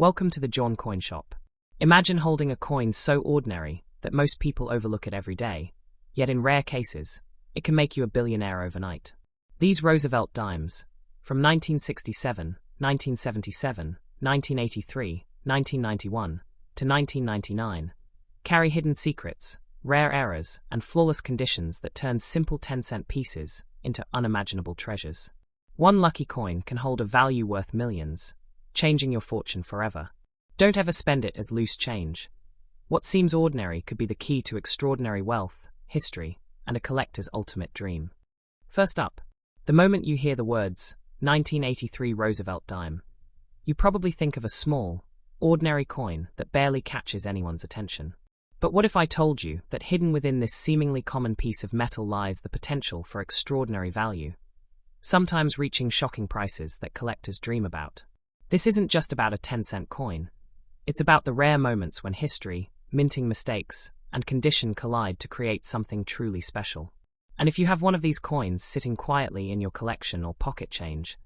Welcome to the John Coin Shop. Imagine holding a coin so ordinary that most people overlook it every day, yet in rare cases, it can make you a billionaire overnight. These Roosevelt Dimes, from 1967, 1977, 1983, 1991, to 1999, carry hidden secrets, rare errors, and flawless conditions that turn simple 10-cent pieces into unimaginable treasures. One lucky coin can hold a value worth millions, changing your fortune forever. Don't ever spend it as loose change. What seems ordinary could be the key to extraordinary wealth, history, and a collector's ultimate dream. First up, the moment you hear the words 1983 Roosevelt Dime, you probably think of a small, ordinary coin that barely catches anyone's attention. But what if I told you that hidden within this seemingly common piece of metal lies the potential for extraordinary value, sometimes reaching shocking prices that collectors dream about? This isn't just about a 10-cent coin. It's about the rare moments when history, minting mistakes, and condition collide to create something truly special. And if you have one of these coins sitting quietly in your collection or pocket change,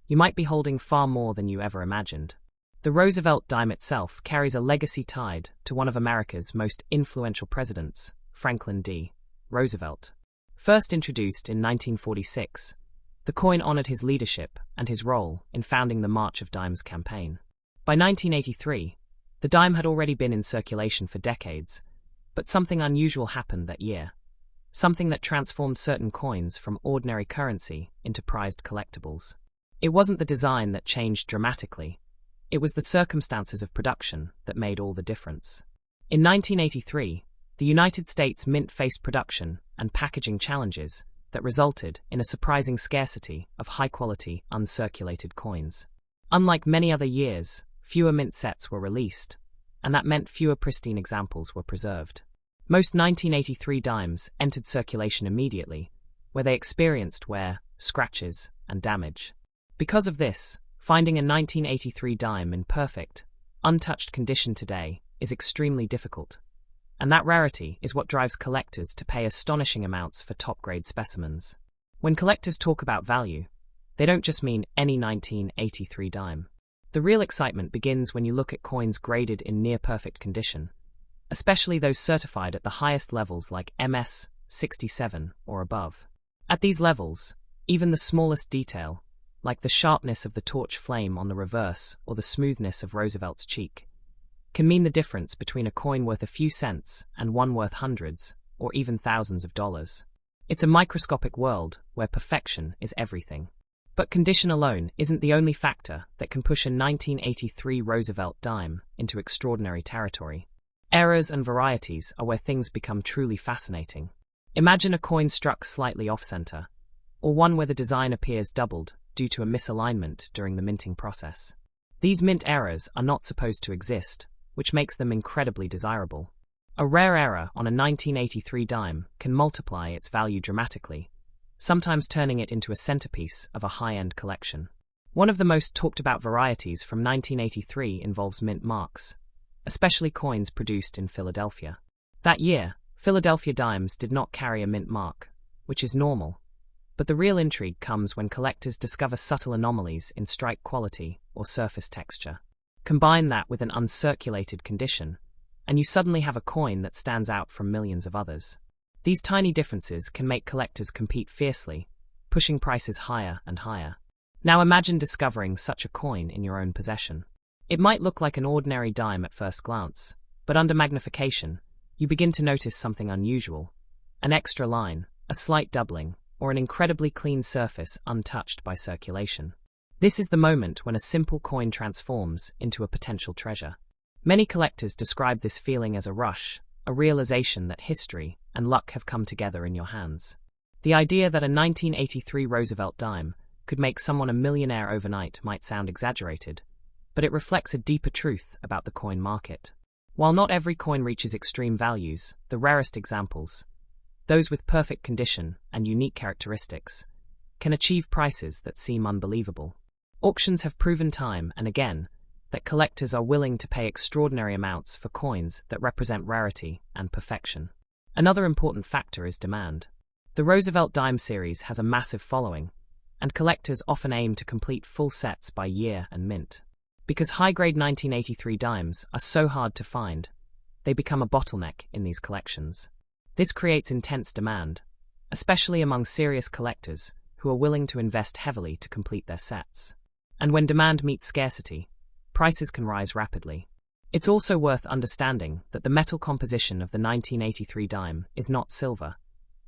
you might be holding far more than you ever imagined. The Roosevelt Dime itself carries a legacy tied to one of America's most influential presidents, Franklin D. Roosevelt. First introduced in 1946, the coin honored his leadership and his role in founding the March of Dimes campaign. By 1983, the dime had already been in circulation for decades, but something unusual happened that year. Something that transformed certain coins from ordinary currency into prized collectibles. It wasn't the design that changed dramatically. It was the circumstances of production that made all the difference. In 1983, the United States Mint faced production and packaging challenges that resulted in a surprising scarcity of high-quality, uncirculated coins. Unlike many other years, fewer mint sets were released, and that meant fewer pristine examples were preserved. Most 1983 dimes entered circulation immediately, where they experienced wear, scratches, and damage. Because of this, finding a 1983 dime in perfect, untouched condition today is extremely difficult, and that rarity is what drives collectors to pay astonishing amounts for top-grade specimens. When collectors talk about value, they don't just mean any 1983 dime. The real excitement begins when you look at coins graded in near-perfect condition, especially those certified at the highest levels like MS 67 or above. At these levels, even the smallest detail, like the sharpness of the torch flame on the reverse or the smoothness of Roosevelt's cheek, can mean the difference between a coin worth a few cents and one worth hundreds or even thousands of dollars. It's a microscopic world where perfection is everything. But condition alone isn't the only factor that can push a 1983 Roosevelt dime into extraordinary territory. Errors and varieties are where things become truly fascinating. Imagine a coin struck slightly off-center, or one where the design appears doubled due to a misalignment during the minting process. These mint errors are not supposed to exist, which makes them incredibly desirable. A rare error on a 1983 dime can multiply its value dramatically, sometimes turning it into a centerpiece of a high-end collection. One of the most talked-about varieties from 1983 involves mint marks, especially coins produced in Philadelphia. That year, Philadelphia dimes did not carry a mint mark, which is normal, but the real intrigue comes when collectors discover subtle anomalies in strike quality or surface texture. Combine that with an uncirculated condition, and you suddenly have a coin that stands out from millions of others. These tiny differences can make collectors compete fiercely, pushing prices higher and higher. Now imagine discovering such a coin in your own possession. It might look like an ordinary dime at first glance, but under magnification, you begin to notice something unusual. An extra line, a slight doubling, or an incredibly clean surface untouched by circulation. This is the moment when a simple coin transforms into a potential treasure. Many collectors describe this feeling as a rush, a realization that history and luck have come together in your hands. The idea that a 1983 Roosevelt dime could make someone a millionaire overnight might sound exaggerated, but it reflects a deeper truth about the coin market. While not every coin reaches extreme values, the rarest examples, those with perfect condition and unique characteristics, can achieve prices that seem unbelievable. Auctions have proven time and again that collectors are willing to pay extraordinary amounts for coins that represent rarity and perfection. Another important factor is demand. The Roosevelt Dime series has a massive following, and collectors often aim to complete full sets by year and mint. Because high-grade 1983 dimes are so hard to find, they become a bottleneck in these collections. This creates intense demand, especially among serious collectors who are willing to invest heavily to complete their sets. And when demand meets scarcity, prices can rise rapidly. It's also worth understanding that the metal composition of the 1983 dime is not silver,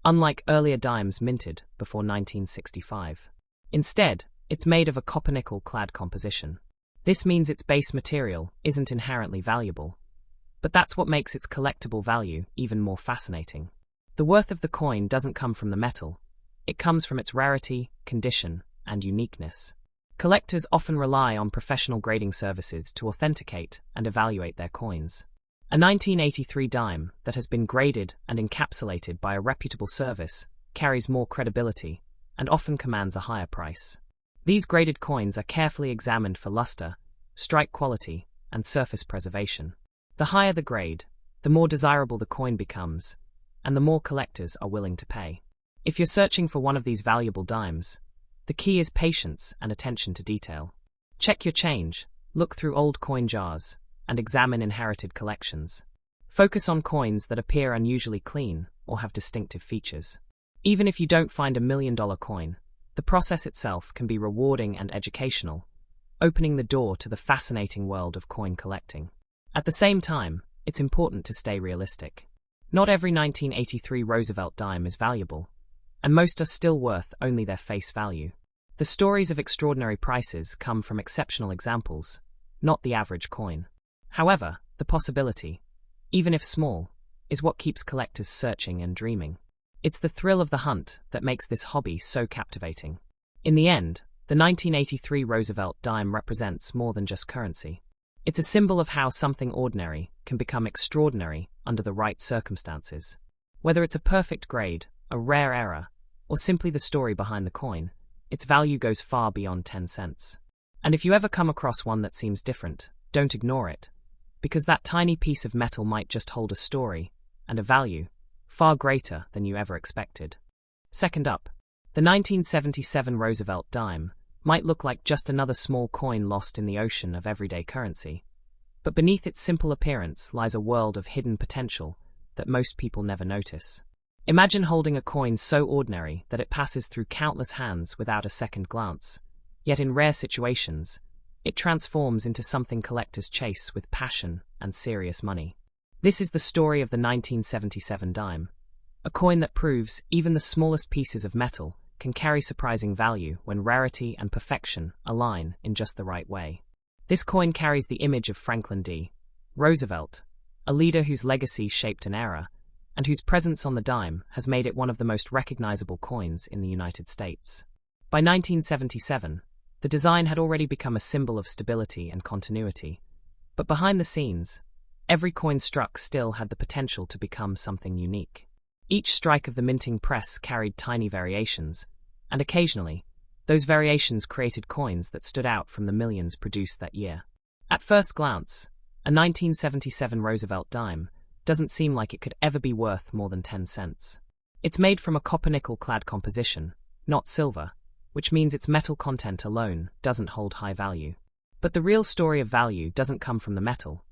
unlike earlier dimes minted before 1965. Instead, it's made of a copper-nickel clad composition. This means its base material isn't inherently valuable, but that's what makes its collectible value even more fascinating. The worth of the coin doesn't come from the metal, it comes from its rarity, condition, and uniqueness. Collectors often rely on professional grading services to authenticate and evaluate their coins. A 1983 dime that has been graded and encapsulated by a reputable service carries more credibility and often commands a higher price. These graded coins are carefully examined for luster, strike quality, and surface preservation. The higher the grade, the more desirable the coin becomes, and the more collectors are willing to pay. If you're searching for one of these valuable dimes, the key is patience and attention to detail. Check your change, look through old coin jars, and examine inherited collections. Focus on coins that appear unusually clean or have distinctive features. Even if you don't find $1 million coin, the process itself can be rewarding and educational, opening the door to the fascinating world of coin collecting. At the same time, it's important to stay realistic. Not every 1983 Roosevelt dime is valuable, and most are still worth only their face value. The stories of extraordinary prices come from exceptional examples, not the average coin. However, the possibility, even if small, is what keeps collectors searching and dreaming. It's the thrill of the hunt that makes this hobby so captivating. In the end, the 1983 Roosevelt dime represents more than just currency. It's a symbol of how something ordinary can become extraordinary under the right circumstances. Whether it's a perfect grade, a rare error, or simply the story behind the coin, its value goes far beyond 10 cents. And if you ever come across one that seems different, don't ignore it, because that tiny piece of metal might just hold a story and a value far greater than you ever expected. Second up, the 1977 Roosevelt dime might look like just another small coin lost in the ocean of everyday currency, but beneath its simple appearance lies a world of hidden potential that most people never notice. Imagine holding a coin so ordinary that it passes through countless hands without a second glance, yet in rare situations, it transforms into something collectors chase with passion and serious money. This is the story of the 1977 dime, a coin that proves even the smallest pieces of metal can carry surprising value when rarity and perfection align in just the right way. This coin carries the image of Franklin D. Roosevelt, a leader whose legacy shaped an era, and whose presence on the dime has made it one of the most recognizable coins in the United States. By 1977, the design had already become a symbol of stability and continuity, but behind the scenes, every coin struck still had the potential to become something unique. Each strike of the minting press carried tiny variations, and occasionally, those variations created coins that stood out from the millions produced that year. At first glance, a 1977 Roosevelt dime doesn't seem like it could ever be worth more than 10 cents. It's made from a copper-nickel clad composition, not silver, which means its metal content alone doesn't hold high value. But the real story of value doesn't come from the metal.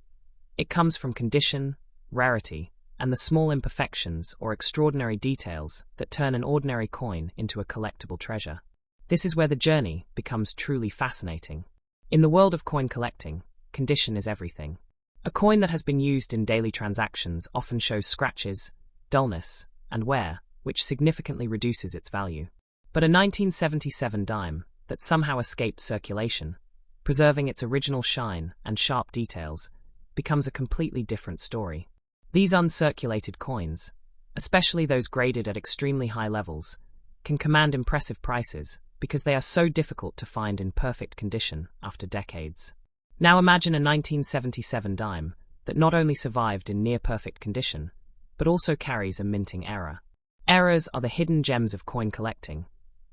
It comes from condition, rarity, and the small imperfections or extraordinary details that turn an ordinary coin into a collectible treasure. This is where the journey becomes truly fascinating. In the world of coin collecting, condition is everything. A coin that has been used in daily transactions often shows scratches, dullness, and wear, which significantly reduces its value. But a 1977 dime that somehow escaped circulation, preserving its original shine and sharp details, becomes a completely different story. These uncirculated coins, especially those graded at extremely high levels, can command impressive prices because they are so difficult to find in perfect condition after decades. Now imagine a 1977 dime that not only survived in near-perfect condition, but also carries a minting error. Errors are the hidden gems of coin collecting,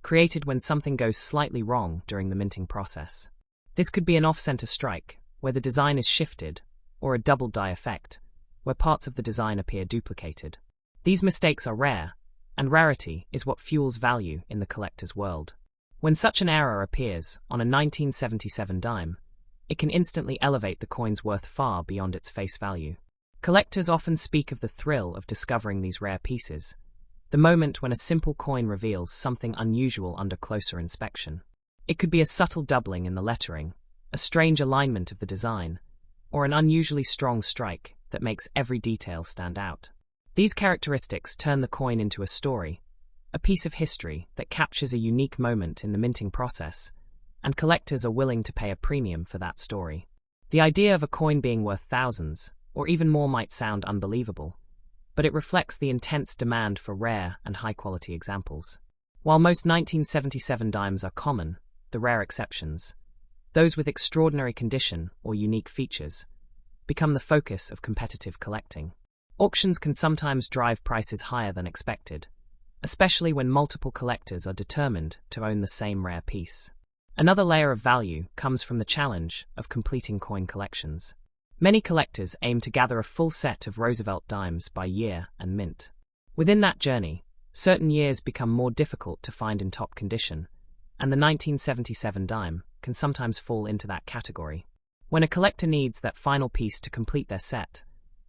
created when something goes slightly wrong during the minting process. This could be an off-center strike, where the design is shifted, or a double die effect, where parts of the design appear duplicated. These mistakes are rare, and rarity is what fuels value in the collector's world. When such an error appears on a 1977 dime, it can instantly elevate the coin's worth far beyond its face value. Collectors often speak of the thrill of discovering these rare pieces, the moment when a simple coin reveals something unusual under closer inspection. It could be a subtle doubling in the lettering, a strange alignment of the design, or an unusually strong strike that makes every detail stand out. These characteristics turn the coin into a story, a piece of history that captures a unique moment in the minting process, and collectors are willing to pay a premium for that story. The idea of a coin being worth thousands, or even more, might sound unbelievable, but it reflects the intense demand for rare and high-quality examples. While most 1977 dimes are common, the rare exceptions, those with extraordinary condition or unique features, become the focus of competitive collecting. Auctions can sometimes drive prices higher than expected, especially when multiple collectors are determined to own the same rare piece. Another layer of value comes from the challenge of completing coin collections. Many collectors aim to gather a full set of Roosevelt dimes by year and mint. Within that journey, certain years become more difficult to find in top condition, and the 1977 dime can sometimes fall into that category. When a collector needs that final piece to complete their set,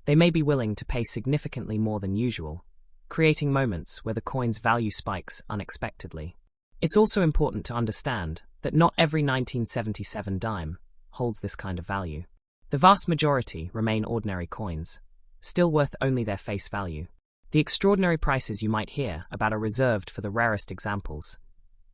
they may be willing to pay significantly more than usual, creating moments where the coin's value spikes unexpectedly. It's also important to understand that not every 1977 dime holds this kind of value. The vast majority remain ordinary coins, still worth only their face value. The extraordinary prices you might hear about are reserved for the rarest examples,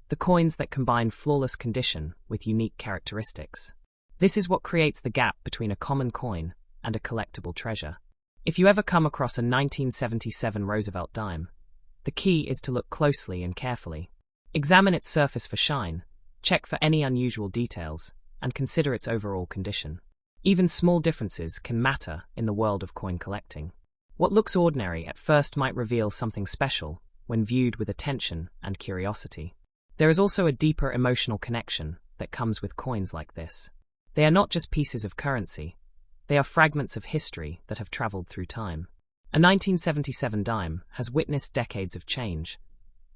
the coins that combine flawless condition with unique characteristics. This is what creates the gap between a common coin and a collectible treasure. If you ever come across a 1977 Roosevelt dime, the key is to look closely and carefully. Examine its surface for shine, check for any unusual details, and consider its overall condition. Even small differences can matter in the world of coin collecting. What looks ordinary at first might reveal something special when viewed with attention and curiosity. There is also a deeper emotional connection that comes with coins like this. They are not just pieces of currency, they are fragments of history that have traveled through time. A 1977 dime has witnessed decades of change,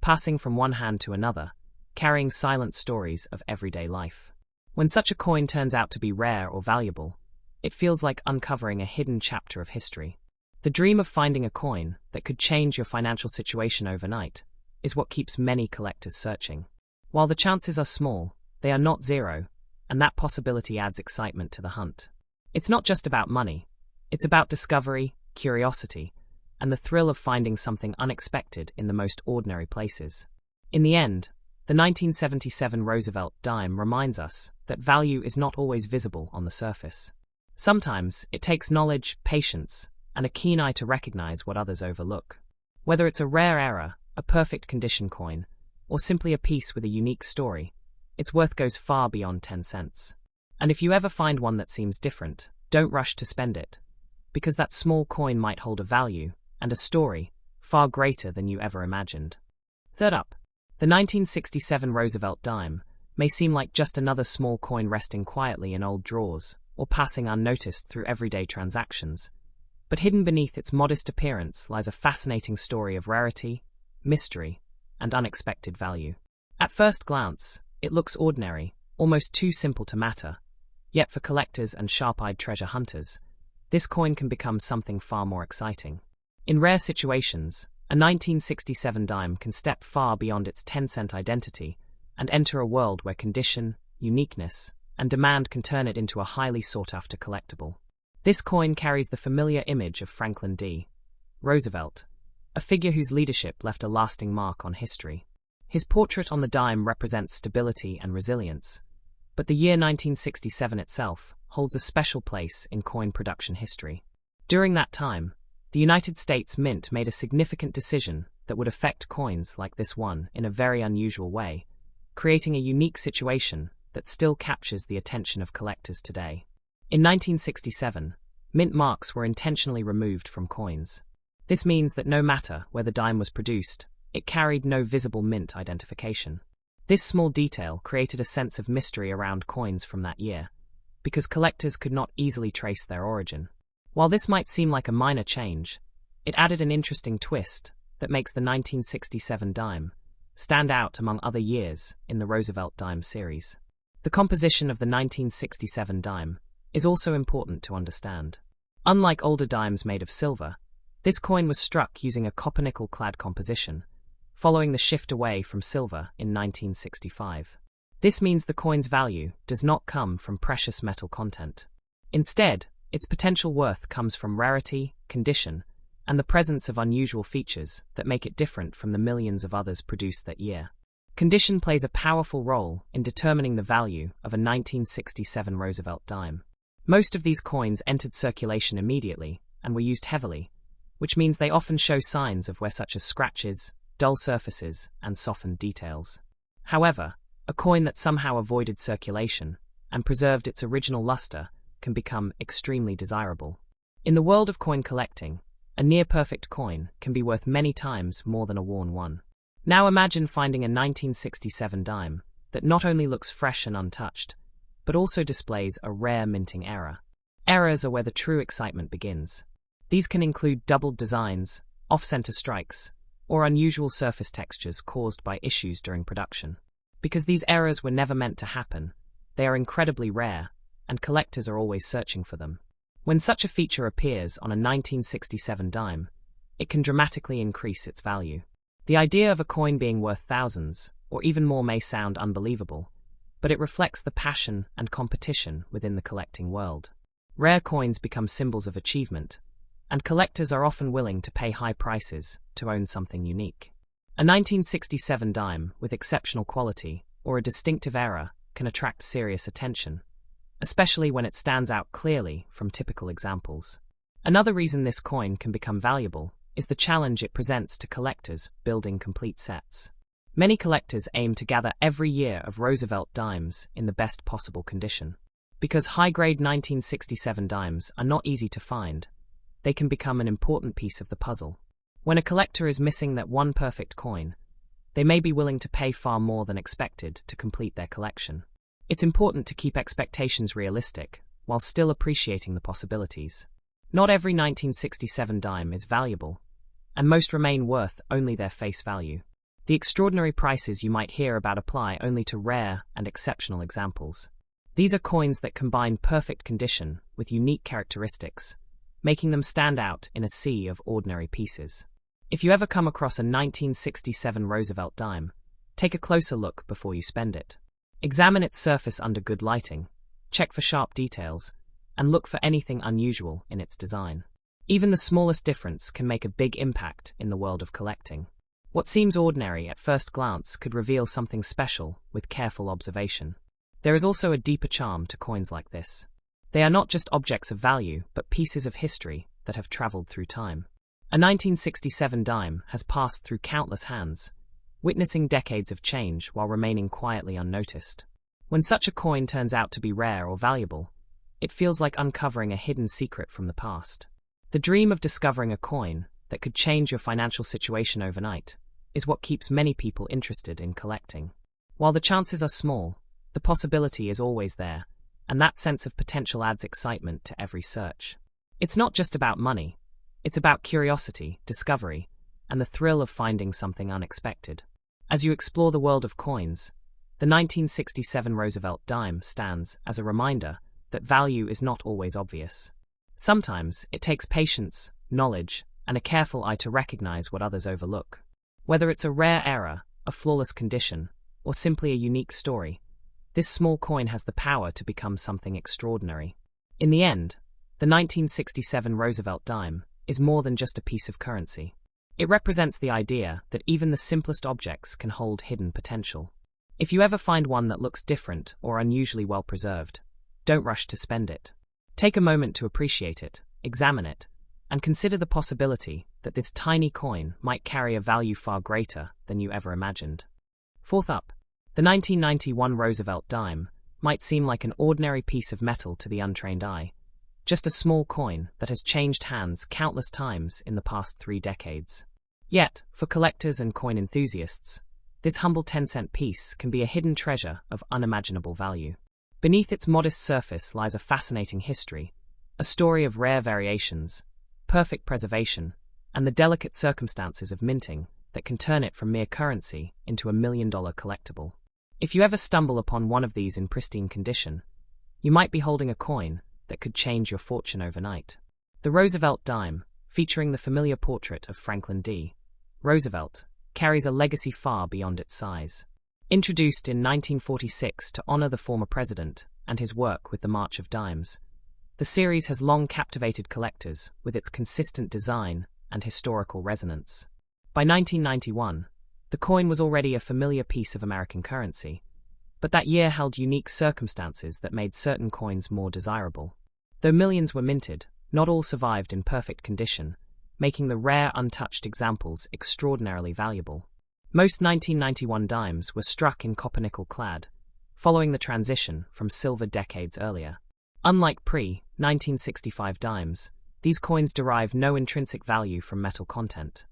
passing from one hand to another, carrying silent stories of everyday life. When such a coin turns out to be rare or valuable, it feels like uncovering a hidden chapter of history. The dream of finding a coin that could change your financial situation overnight is what keeps many collectors searching. While the chances are small, they are not zero, and that possibility adds excitement to the hunt. It's not just about money, it's about discovery, curiosity, and the thrill of finding something unexpected in the most ordinary places. In the end, the 1977 Roosevelt dime reminds us that value is not always visible on the surface. Sometimes it takes knowledge, patience, and a keen eye to recognize what others overlook. Whether it's a rare error, a perfect condition coin, or simply a piece with a unique story, its worth goes far beyond 10 cents. And if you ever find one that seems different, don't rush to spend it, because that small coin might hold a value and a story far greater than you ever imagined. Third up, the 1967 Roosevelt dime may seem like just another small coin resting quietly in old drawers or passing unnoticed through everyday transactions, but hidden beneath its modest appearance lies a fascinating story of rarity, mystery, and unexpected value. At first glance, it looks ordinary, almost too simple to matter, yet for collectors and sharp-eyed treasure hunters, this coin can become something far more exciting. In rare situations, a 1967 dime can step far beyond its 10-cent identity and enter a world where condition, uniqueness, and demand can turn it into a highly sought-after collectible. This coin carries the familiar image of Franklin D. Roosevelt, a figure whose leadership left a lasting mark on history. His portrait on the dime represents stability and resilience, but the year 1967 itself holds a special place in coin production history. During that time, the United States Mint made a significant decision that would affect coins like this one in a very unusual way, creating a unique situation that still captures the attention of collectors today. In 1967, mint marks were intentionally removed from coins. This means that no matter where the dime was produced, it carried no visible mint identification. This small detail created a sense of mystery around coins from that year, because collectors could not easily trace their origin. While this might seem like a minor change, it added an interesting twist that makes the 1967 dime stand out among other years in the Roosevelt dime series. The composition of the 1967 dime is also important to understand. Unlike older dimes made of silver, this coin was struck using a copper-nickel-clad composition, following the shift away from silver in 1965. This means the coin's value does not come from precious metal content. Instead, its potential worth comes from rarity, condition, and the presence of unusual features that make it different from the millions of others produced that year. Condition plays a powerful role in determining the value of a 1967 Roosevelt dime. Most of these coins entered circulation immediately and were used heavily, which means they often show signs of wear such as scratches, dull surfaces, and softened details. However, a coin that somehow avoided circulation and preserved its original luster can become extremely desirable. In the world of coin collecting, a near-perfect coin can be worth many times more than a worn one. Now imagine finding a 1967 dime that not only looks fresh and untouched, but also displays a rare minting error. Errors are where the true excitement begins. These can include doubled designs, off-center strikes, or unusual surface textures caused by issues during production. Because these errors were never meant to happen, they are incredibly rare, and collectors are always searching for them. When such a feature appears on a 1967 dime, it can dramatically increase its value. The idea of a coin being worth thousands, or even more, may sound unbelievable, but it reflects the passion and competition within the collecting world. Rare coins become symbols of achievement, and collectors are often willing to pay high prices to own something unique. A 1967 dime with exceptional quality or a distinctive error can attract serious attention, especially when it stands out clearly from typical examples. Another reason this coin can become valuable is the challenge it presents to collectors building complete sets. Many collectors aim to gather every year of Roosevelt dimes in the best possible condition. Because high-grade 1967 dimes are not easy to find, they can become an important piece of the puzzle. When a collector is missing that one perfect coin, they may be willing to pay far more than expected to complete their collection. It's important to keep expectations realistic, while still appreciating the possibilities. Not every 1967 dime is valuable, and most remain worth only their face value. The extraordinary prices you might hear about apply only to rare and exceptional examples. These are coins that combine perfect condition with unique characteristics, making them stand out in a sea of ordinary pieces. If you ever come across a 1967 Roosevelt dime, take a closer look before you spend it. Examine its surface under good lighting, check for sharp details, and look for anything unusual in its design. Even the smallest difference can make a big impact in the world of collecting. What seems ordinary at first glance could reveal something special with careful observation. There is also a deeper charm to coins like this. They are not just objects of value, but pieces of history that have traveled through time. A 1967 dime has passed through countless hands, witnessing decades of change while remaining quietly unnoticed. When such a coin turns out to be rare or valuable, it feels like uncovering a hidden secret from the past. The dream of discovering a coin that could change your financial situation overnight is what keeps many people interested in collecting. While the chances are small, the possibility is always there, and that sense of potential adds excitement to every search. It's not just about money, it's about curiosity, discovery, and the thrill of finding something unexpected. As you explore the world of coins, the 1967 Roosevelt dime stands as a reminder that value is not always obvious. Sometimes it takes patience, knowledge, and a careful eye to recognize what others overlook. Whether it's a rare error, a flawless condition, or simply a unique story, this small coin has the power to become something extraordinary. In the end, the 1967 Roosevelt dime is more than just a piece of currency. It represents the idea that even the simplest objects can hold hidden potential. If you ever find one that looks different or unusually well preserved, don't rush to spend it. Take a moment to appreciate it, examine it, and consider the possibility that this tiny coin might carry a value far greater than you ever imagined. Fourth up, the 1991 Roosevelt dime might seem like an ordinary piece of metal to the untrained eye, just a small coin that has changed hands countless times in the past 3 decades. Yet, for collectors and coin enthusiasts, this humble 10-cent piece can be a hidden treasure of unimaginable value. Beneath its modest surface lies a fascinating history, a story of rare variations, perfect preservation, and the delicate circumstances of minting that can turn it from mere currency into a $1 million collectible. If you ever stumble upon one of these in pristine condition, you might be holding a coin that could change your fortune overnight. The Roosevelt Dime, featuring the familiar portrait of Franklin D. Roosevelt, carries a legacy far beyond its size. Introduced in 1946 to honor the former president and his work with the March of Dimes, the series has long captivated collectors with its consistent design and historical resonance. By 1991, the coin was already a familiar piece of American currency, but that year held unique circumstances that made certain coins more desirable. Though millions were minted, not all survived in perfect condition, making the rare, untouched examples extraordinarily valuable. Most 1991 dimes were struck in copper-nickel clad, following the transition from silver decades earlier. Unlike pre-1965 dimes, these coins derive no intrinsic value from metal content.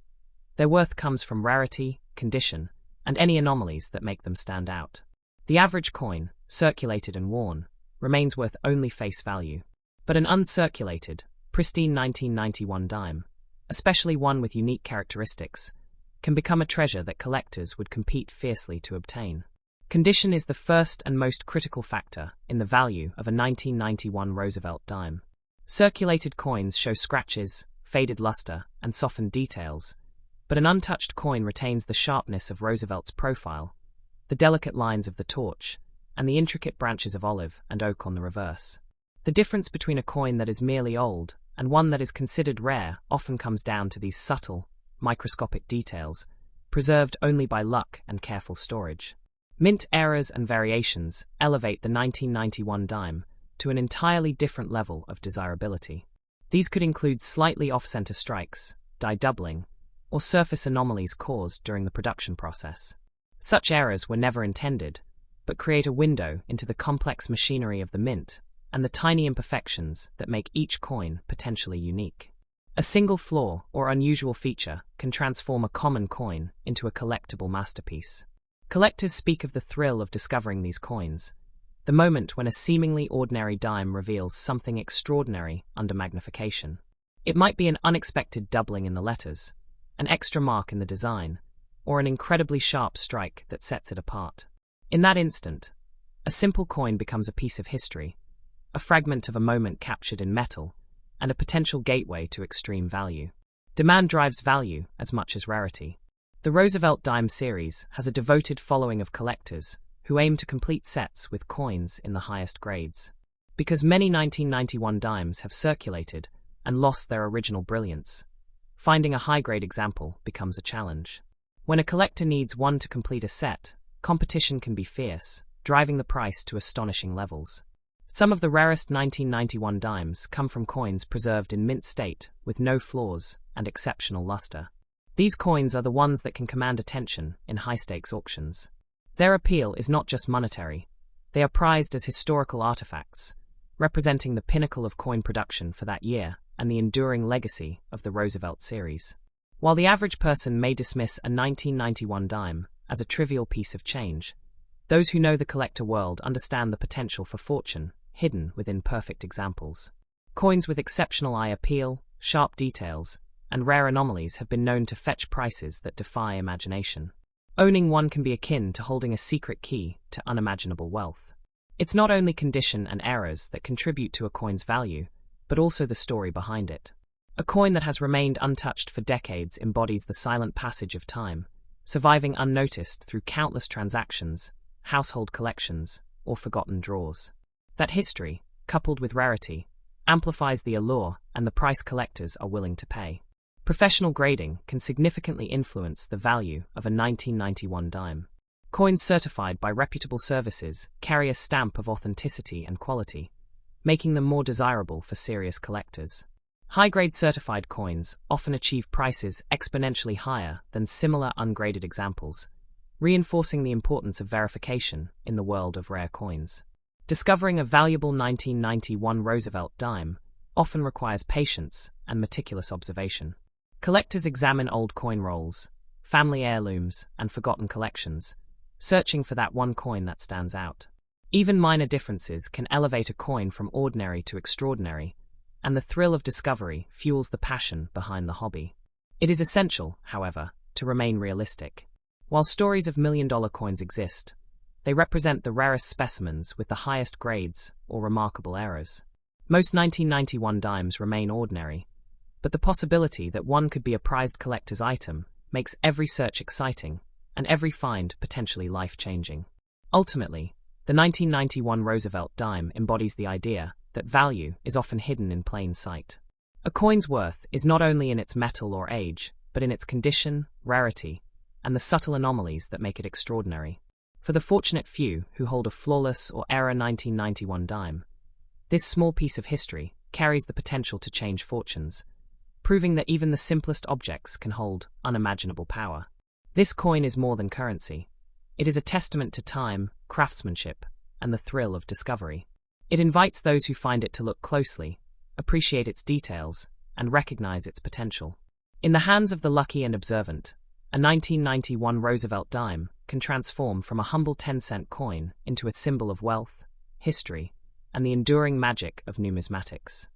Their worth comes from rarity, condition, and any anomalies that make them stand out. The average coin, circulated and worn, remains worth only face value. But an uncirculated, pristine 1991 dime, especially one with unique characteristics, can become a treasure that collectors would compete fiercely to obtain. Condition is the first and most critical factor in the value of a 1991 Roosevelt dime. Circulated coins show scratches, faded luster, and softened details, but an untouched coin retains the sharpness of Roosevelt's profile, the delicate lines of the torch, and the intricate branches of olive and oak on the reverse. The difference between a coin that is merely old and one that is considered rare often comes down to these subtle, microscopic details, preserved only by luck and careful storage. Mint errors and variations elevate the 1991 dime to an entirely different level of desirability. These could include slightly off-center strikes, die doubling, or surface anomalies caused during the production process. Such errors were never intended, but create a window into the complex machinery of the mint and the tiny imperfections that make each coin potentially unique. A single flaw or unusual feature can transform a common coin into a collectible masterpiece. Collectors speak of the thrill of discovering these coins, the moment when a seemingly ordinary dime reveals something extraordinary under magnification. It might be an unexpected doubling in the letters, an extra mark in the design, or an incredibly sharp strike that sets it apart. In that instant, a simple coin becomes a piece of history, a fragment of a moment captured in metal, and a potential gateway to extreme value. Demand drives value as much as rarity. The Roosevelt Dime series has a devoted following of collectors who aim to complete sets with coins in the highest grades. Because many 1991 dimes have circulated and lost their original brilliance, finding a high-grade example becomes a challenge. When a collector needs one to complete a set, competition can be fierce, driving the price to astonishing levels. Some of the rarest 1991 dimes come from coins preserved in mint state with no flaws and exceptional luster. These coins are the ones that can command attention in high-stakes auctions. Their appeal is not just monetary. They are prized as historical artifacts, representing the pinnacle of coin production for that year and the enduring legacy of the Roosevelt series. While the average person may dismiss a 1991 dime as a trivial piece of change, those who know the collector world understand the potential for fortune hidden within perfect examples. Coins with exceptional eye appeal, sharp details, and rare anomalies have been known to fetch prices that defy imagination. Owning one can be akin to holding a secret key to unimaginable wealth. It's not only condition and errors that contribute to a coin's value, but also the story behind it. A coin that has remained untouched for decades embodies the silent passage of time, surviving unnoticed through countless transactions, household collections, or forgotten draws. That history, coupled with rarity, amplifies the allure and the price collectors are willing to pay. Professional grading can significantly influence the value of a 1991 dime. Coins certified by reputable services carry a stamp of authenticity and quality, making them more desirable for serious collectors. High-grade certified coins often achieve prices exponentially higher than similar ungraded examples, reinforcing the importance of verification in the world of rare coins. Discovering a valuable 1991 Roosevelt dime often requires patience and meticulous observation. Collectors examine old coin rolls, family heirlooms, and forgotten collections, searching for that one coin that stands out. Even minor differences can elevate a coin from ordinary to extraordinary, and the thrill of discovery fuels the passion behind the hobby. It is essential, however, to remain realistic. While stories of million-dollar coins exist, They represent the rarest specimens with the highest grades or remarkable errors. Most 1991 dimes remain ordinary, but the possibility that one could be a prized collector's item makes every search exciting and every find potentially life-changing. Ultimately, the 1991 Roosevelt Dime embodies the idea that value is often hidden in plain sight. A coin's worth is not only in its metal or age, but in its condition, rarity, and the subtle anomalies that make it extraordinary. For the fortunate few who hold a flawless or era 1991 dime, this small piece of history carries the potential to change fortunes, proving that even the simplest objects can hold unimaginable power. This coin is more than currency. It is a testament to time, craftsmanship, and the thrill of discovery. It invites those who find it to look closely, appreciate its details, and recognize its potential. In the hands of the lucky and observant, a 1991 Roosevelt dime can transform from a humble 10-cent coin into a symbol of wealth, history, and the enduring magic of numismatics.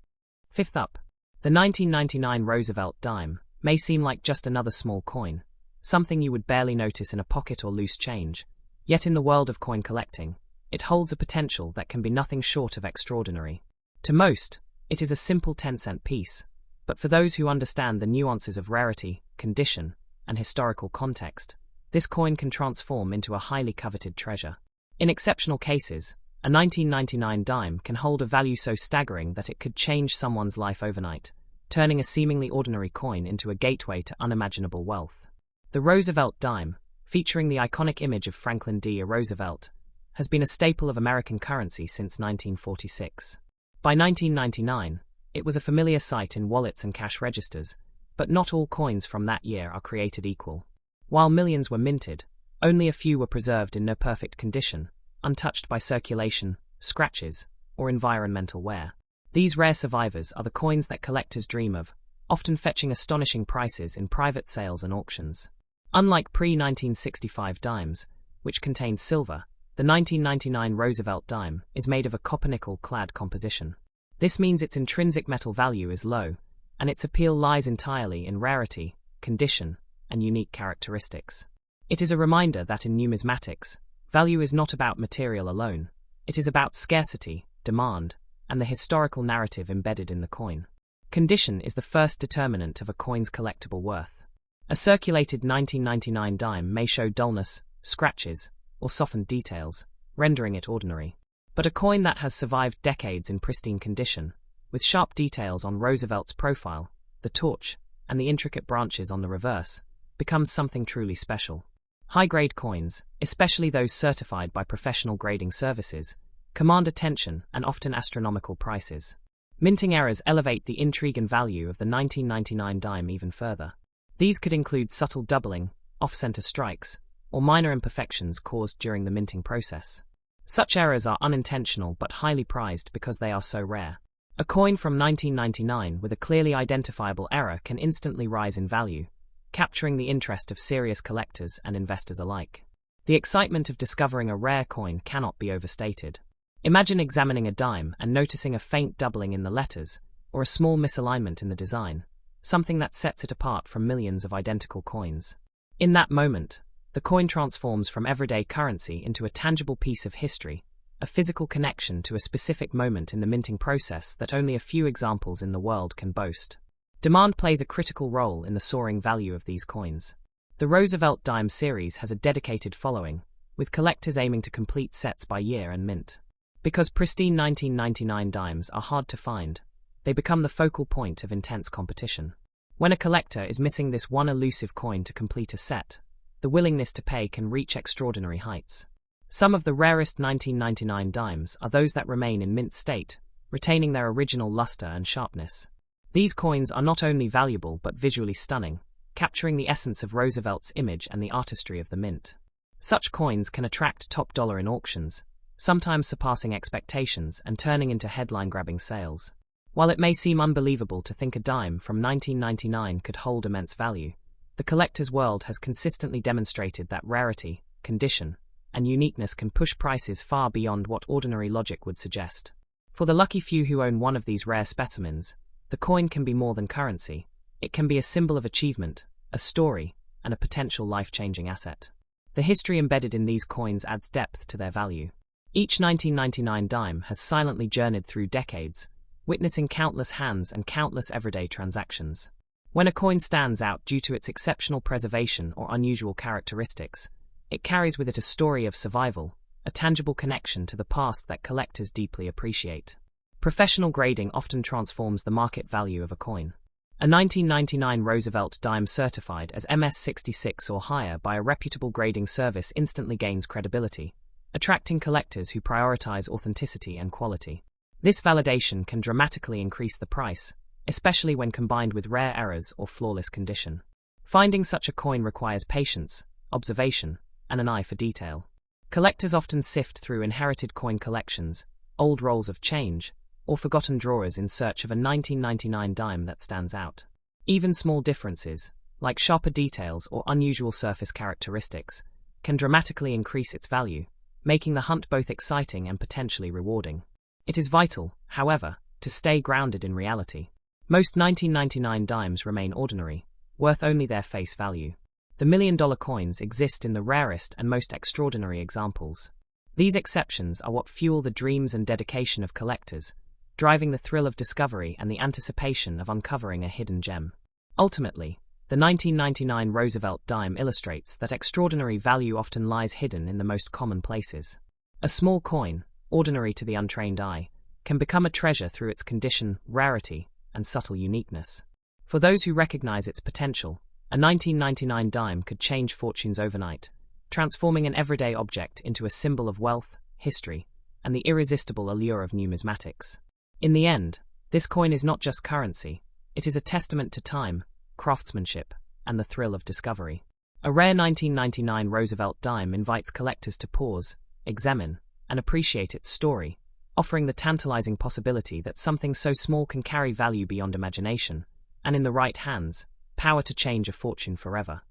Fifth up, the 1999 Roosevelt dime may seem like just another small coin, something you would barely notice in a pocket or loose change, yet in the world of coin collecting, it holds a potential that can be nothing short of extraordinary. To most, it is a simple 10-cent piece, but for those who understand the nuances of rarity, condition, and historical context, this coin can transform into a highly coveted treasure. In exceptional cases, a 1999 dime can hold a value so staggering that it could change someone's life overnight, turning a seemingly ordinary coin into a gateway to unimaginable wealth. The Roosevelt dime, featuring the iconic image of Franklin D. Roosevelt, has been a staple of American currency since 1946. By 1999, it was a familiar sight in wallets and cash registers, but not all coins from that year are created equal. While millions were minted, only a few were preserved in near-perfect condition, untouched by circulation, scratches, or environmental wear. These rare survivors are the coins that collectors dream of, often fetching astonishing prices in private sales and auctions. Unlike pre-1965 dimes, which contained silver, the 1999 Roosevelt dime is made of a copper-nickel-clad composition. This means its intrinsic metal value is low, and its appeal lies entirely in rarity, condition, and unique characteristics. It is a reminder that in numismatics, value is not about material alone. It is about scarcity, demand, and the historical narrative embedded in the coin. Condition is the first determinant of a coin's collectible worth. A circulated 1999 dime may show dullness, scratches, or softened details, rendering it ordinary. But a coin that has survived decades in pristine condition, with sharp details on Roosevelt's profile, the torch, and the intricate branches on the reverse, becomes something truly special. High-grade coins, especially those certified by professional grading services, command attention and often astronomical prices. Minting errors elevate the intrigue and value of the 1999 dime even further. These could include subtle doubling, off-center strikes, or minor imperfections caused during the minting process. Such errors are unintentional but highly prized because they are so rare. A coin from 1999 with a clearly identifiable error can instantly rise in value, capturing the interest of serious collectors and investors alike. The excitement of discovering a rare coin cannot be overstated. Imagine examining a dime and noticing a faint doubling in the letters, or a small misalignment in the design, something that sets it apart from millions of identical coins. In that moment, the coin transforms from everyday currency into a tangible piece of history, a physical connection to a specific moment in the minting process that only a few examples in the world can boast. Demand plays a critical role in the soaring value of these coins. The Roosevelt Dime series has a dedicated following, with collectors aiming to complete sets by year and mint. Because pristine 1999 dimes are hard to find, they become the focal point of intense competition. When a collector is missing this one elusive coin to complete a set, the willingness to pay can reach extraordinary heights. Some of the rarest 1999 dimes are those that remain in mint state, retaining their original luster and sharpness. These coins are not only valuable but visually stunning, capturing the essence of Roosevelt's image and the artistry of the mint. Such coins can attract top dollar in auctions, sometimes surpassing expectations and turning into headline-grabbing sales. While it may seem unbelievable to think a dime from 1999 could hold immense value, the collector's world has consistently demonstrated that rarity, condition, and uniqueness can push prices far beyond what ordinary logic would suggest. For the lucky few who own one of these rare specimens, the coin can be more than currency. It can be a symbol of achievement, a story, and a potential life-changing asset. The history embedded in these coins adds depth to their value. Each 1999 dime has silently journeyed through decades, witnessing countless hands and countless everyday transactions. When a coin stands out due to its exceptional preservation or unusual characteristics, it carries with it a story of survival, a tangible connection to the past that collectors deeply appreciate. Professional grading often transforms the market value of a coin. A 1999 Roosevelt Dime certified as MS66 or higher by a reputable grading service instantly gains credibility, attracting collectors who prioritize authenticity and quality. This validation can dramatically increase the price, especially when combined with rare errors or flawless condition. Finding such a coin requires patience, observation, and an eye for detail. Collectors often sift through inherited coin collections, old rolls of change, or forgotten drawers in search of a 1999 dime that stands out. Even small differences, like sharper details or unusual surface characteristics, can dramatically increase its value, making the hunt both exciting and potentially rewarding. It is vital, however, to stay grounded in reality. Most 1999 dimes remain ordinary, worth only their face value. The million-dollar coins exist in the rarest and most extraordinary examples. These exceptions are what fuel the dreams and dedication of collectors, driving the thrill of discovery and the anticipation of uncovering a hidden gem. Ultimately, the 1999 Roosevelt dime illustrates that extraordinary value often lies hidden in the most common places. A small coin, ordinary to the untrained eye, can become a treasure through its condition, rarity, and subtle uniqueness. For those who recognize its potential, a 1999 dime could change fortunes overnight, transforming an everyday object into a symbol of wealth, history, and the irresistible allure of numismatics. In the end, this coin is not just currency, it is a testament to time, craftsmanship, and the thrill of discovery. A rare 1999 Roosevelt dime invites collectors to pause, examine, and appreciate its story, offering the tantalizing possibility that something so small can carry value beyond imagination, and in the right hands, power to change a fortune forever.